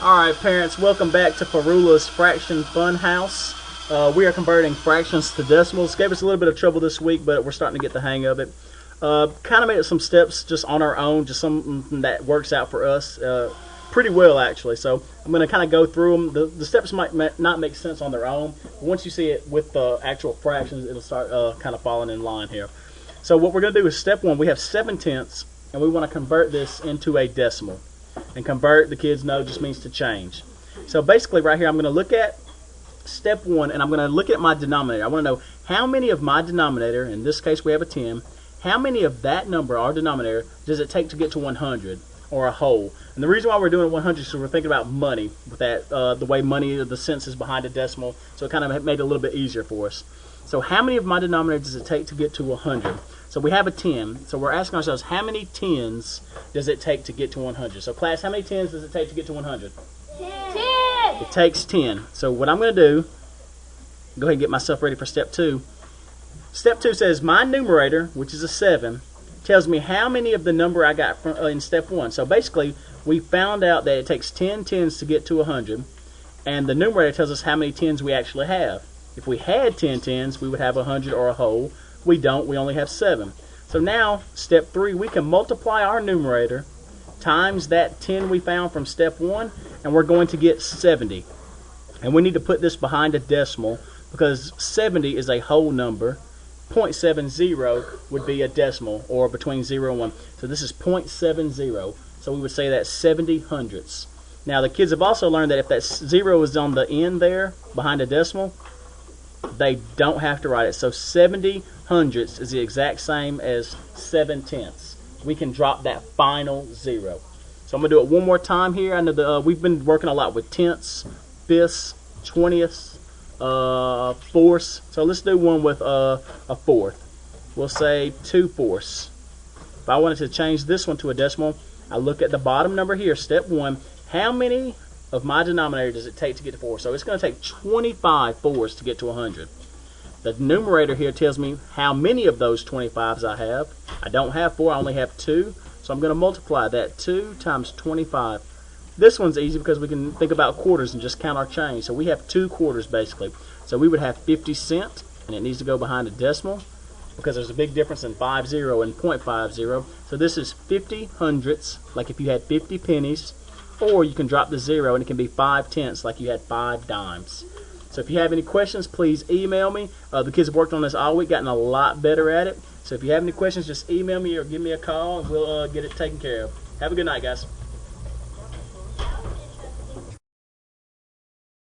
Alright parents, welcome back to Farrulla's Fraction Fun House. We are converting fractions to decimals. Gave us a little bit of trouble this week, but we're starting to get the hang of it. Kind of made some steps just on our own, just something that works out for us pretty well actually. So I'm going to kind of go through them. The steps might not make sense on their own, but once you see it with the actual fractions, it'll start kind of falling in line here. So what we're going to do is step one, we have 7/10, and we want to convert this into a decimal. And convert, the kids know, just means to change. So basically right here I'm going to look at step one and I'm going to look at my denominator. I want to know how many of my denominator, in this case we have a 10, how many of that number, our denominator, does it take to get to 100 or a whole? And the reason why we're doing 100 is because we're thinking about money with that, the way money, the cents is behind a decimal, so it kind of made it a little bit easier for us. So how many of my denominator does it take to get to 100? So we have a 10, so we're asking ourselves how many 10s does it take to get to 100? So class, how many 10s does it take to get to 100? 10. It takes 10. So what I'm going to do, go ahead and get myself ready for step two. Step two says my numerator, which is a 7, tells me how many of the number I got from, in step one. So basically, we found out that it takes 10 10s to get to 100, and the numerator tells us how many 10s we actually have. If we had 10 10s, we would have 100 or a whole. We don't, we only have 7. So now, step 3, we can multiply our numerator times that 10 we found from step 1, and we're going to get 70. And we need to put this behind a decimal because 70 is a whole number. 0.70 would be a decimal, or between 0 and 1. So this is 0.70. So we would say that's 70 hundredths. Now the kids have also learned that if that 0 is on the end there, behind a decimal, they don't have to write it. So 70 hundredths is the exact same as 7/10. We can drop that final 0. So I'm going to do it one more time here. I know we've been working a lot with tenths, fifths, 20ths, fourths. So let's do one with a fourth. We'll say 2/4. If I wanted to change this one to a decimal, I look at the bottom number here, step 1. How many of my denominator does it take to get to 4? So it's going to take 25 4s to get to 100. The numerator here tells me how many of those 25s I have. I don't have 4, I only have 2. So I'm going to multiply that 2 times 25. This one's easy because we can think about quarters and just count our change. So we have 2 quarters basically. So we would have 50 cents, and it needs to go behind a decimal because there's a big difference in 50 and 0.50. So this is 50 hundredths, like if you had 50 pennies. Or you can drop the 0 and it can be 5/10, like you had 5 dimes. So if you have any questions, please email me. The kids have worked on this all week, gotten a lot better at it. So if you have any questions, just email me or give me a call and we'll get it taken care of. Have a good night, guys.